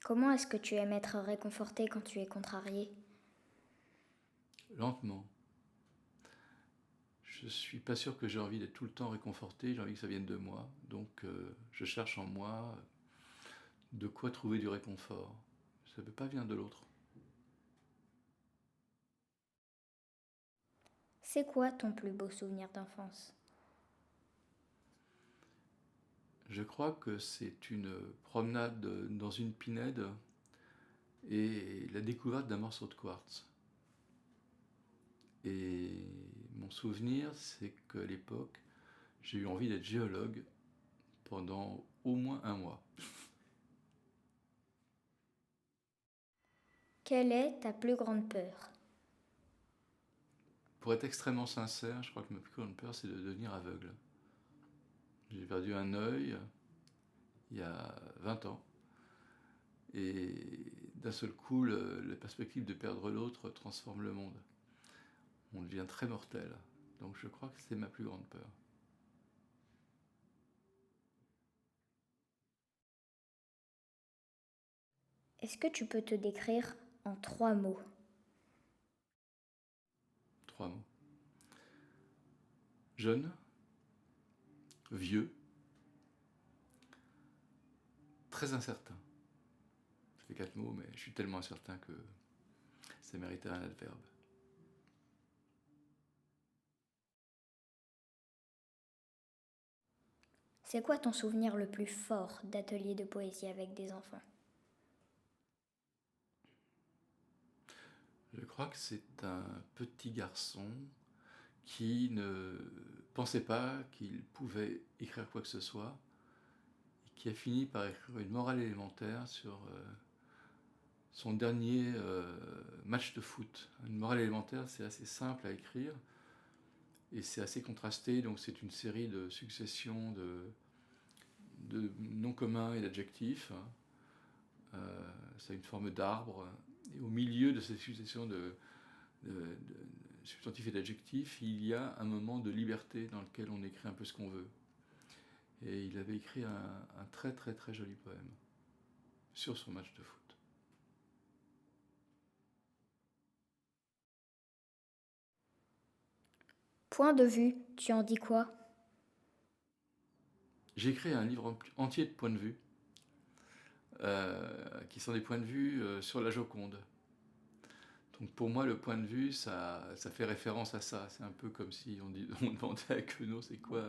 Comment est-ce que tu aimes être réconforté quand tu es contrarié? Lentement. Je suis pas sûr que j'ai envie d'être tout le temps réconforté, j'ai envie que ça vienne de moi. Donc je cherche en moi de quoi trouver du réconfort. Ça ne peut pas venir de l'autre. C'est quoi ton plus beau souvenir d'enfance? Je crois que c'est une promenade dans une pinède et la découverte d'un morceau de quartz. Et mon souvenir, c'est qu'à l'époque, j'ai eu envie d'être géologue pendant au moins un mois. Quelle est ta plus grande peur? Pour être extrêmement sincère, je crois que ma plus grande peur, c'est de devenir aveugle. J'ai perdu un œil il y a 20 ans. Et d'un seul coup, la perspective de perdre l'autre transforme le monde. On devient très mortel. Donc je crois que c'est ma plus grande peur. Est-ce que tu peux te décrire en 3 mots? 3 mots. Jeune, vieux, très incertain. Ça fait 4 mots, mais je suis tellement incertain que ça méritait un adverbe. C'est quoi ton souvenir le plus fort d'atelier de poésie avec des enfants? Je crois que c'est un petit garçon qui ne pensait pas qu'il pouvait écrire quoi que ce soit, et qui a fini par écrire une morale élémentaire sur son dernier match de foot. Une morale élémentaire, c'est assez simple à écrire et c'est assez contrasté, donc c'est une série de successions de noms communs et d'adjectifs. C'est une forme d'arbre. Et au milieu de ces successions de substantifs et d'adjectifs, il y a un moment de liberté dans lequel on écrit un peu ce qu'on veut. Et il avait écrit un très très très joli poème sur son match de foot. Point de vue, tu en dis quoi? J'ai écrit un livre entier de points de vue, qui sont des points de vue sur la Joconde. Donc pour moi, le point de vue, ça fait référence à ça. C'est un peu comme si on demandait à Queneau, c'est quoi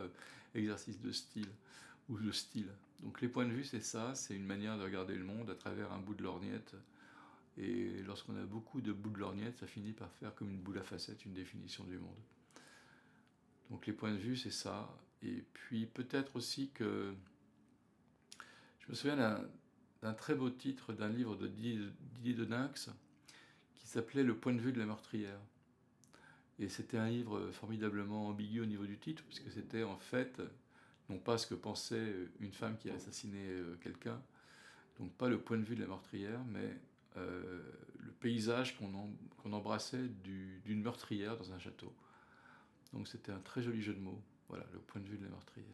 exercice de style ou le style. Donc les points de vue, c'est ça, c'est une manière de regarder le monde à travers un bout de lorgnette. Et lorsqu'on a beaucoup de bouts de lorgnette, ça finit par faire comme une boule à facettes, une définition du monde. Donc les points de vue, c'est ça. Et puis peut-être aussi que je me souviens d'un très beau titre d'un livre de Didier Deninx qui s'appelait Le point de vue de la meurtrière. Et c'était un livre formidablement ambigu au niveau du titre, puisque c'était en fait, non pas ce que pensait une femme qui a assassiné quelqu'un, donc pas le point de vue de la meurtrière, mais le paysage qu'on embrassait d'une meurtrière dans un château. Donc c'était un très joli jeu de mots. Voilà, le point de vue de la meurtrière.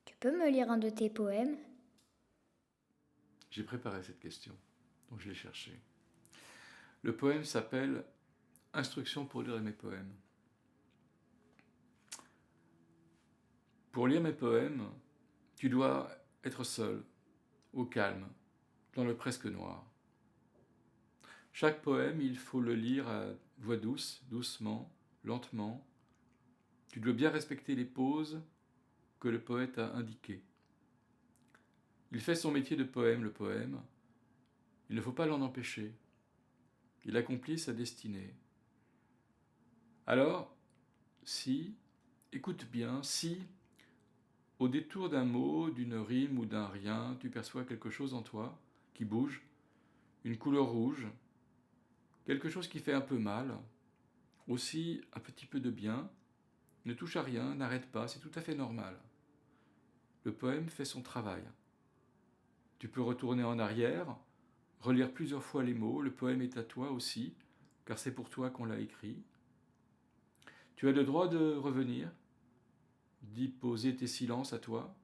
Tu peux me lire un de tes poèmes? J'ai préparé cette question, donc je l'ai cherché. Le poème s'appelle Instruction pour lire mes poèmes. Pour lire mes poèmes, tu dois être seul, au calme, dans le presque noir. Chaque poème, il faut le lire à voix douce, doucement, lentement. Tu dois bien respecter les pauses que le poète a indiquées. Il fait son métier de poème, le poème. Il ne faut pas l'en empêcher. Il accomplit sa destinée. Alors, si, écoute bien, si, au détour d'un mot, d'une rime ou d'un rien, tu perçois quelque chose en toi qui bouge, une couleur rouge, quelque chose qui fait un peu mal, aussi un petit peu de bien, ne touche à rien, n'arrête pas, c'est tout à fait normal. Le poème fait son travail. Tu peux retourner en arrière, relire plusieurs fois les mots, le poème est à toi aussi, car c'est pour toi qu'on l'a écrit. Tu as le droit de revenir, d'y poser tes silences à toi,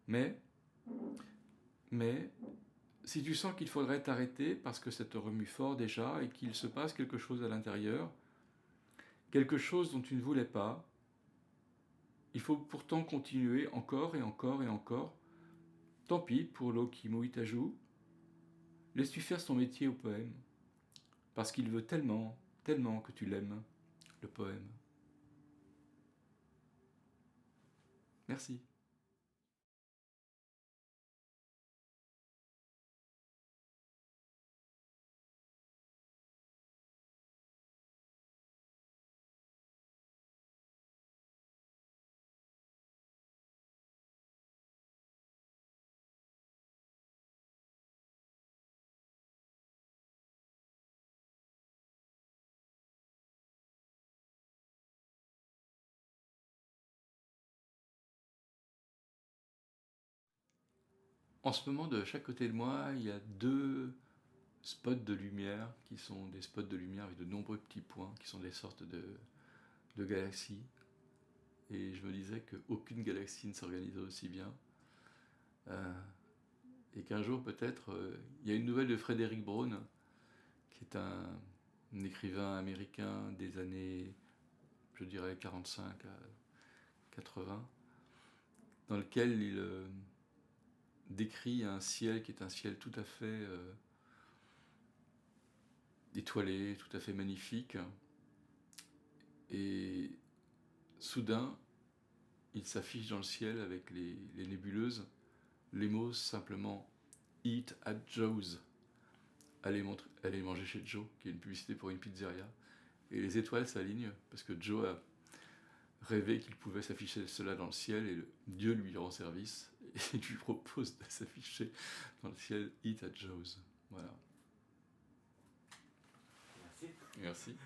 mais si tu sens qu'il faudrait t'arrêter parce que ça te remue fort déjà et qu'il se passe quelque chose à l'intérieur, quelque chose dont tu ne voulais pas, il faut pourtant continuer encore et encore et encore. Tant pis pour l'eau qui mouille ta joue, laisse-lui faire son métier au poème, parce qu'il veut tellement, tellement que tu l'aimes, le poème. Merci. En ce moment, de chaque côté de moi, il y a 2 spots de lumière qui sont des spots de lumière avec de nombreux petits points qui sont des sortes de galaxies. Et je me disais qu'aucune galaxie ne s'organisait aussi bien. Euh, et qu'un jour, peut-être, il y a une nouvelle de Frédéric Braun, qui est un écrivain américain des années, je dirais, 45 à 80, dans lequel il décrit un ciel qui est un ciel tout à fait étoilé, tout à fait magnifique. Et soudain, il s'affiche dans le ciel avec les nébuleuses, les mots simplement Eat at Joe's. Allez manger chez Joe, qui est une publicité pour une pizzeria. Et les étoiles s'alignent parce que Joe a rêvé qu'il pouvait s'afficher cela dans le ciel et Dieu lui rend service et lui propose de s'afficher dans le ciel Eat at Joe's. Voilà. Merci. Merci.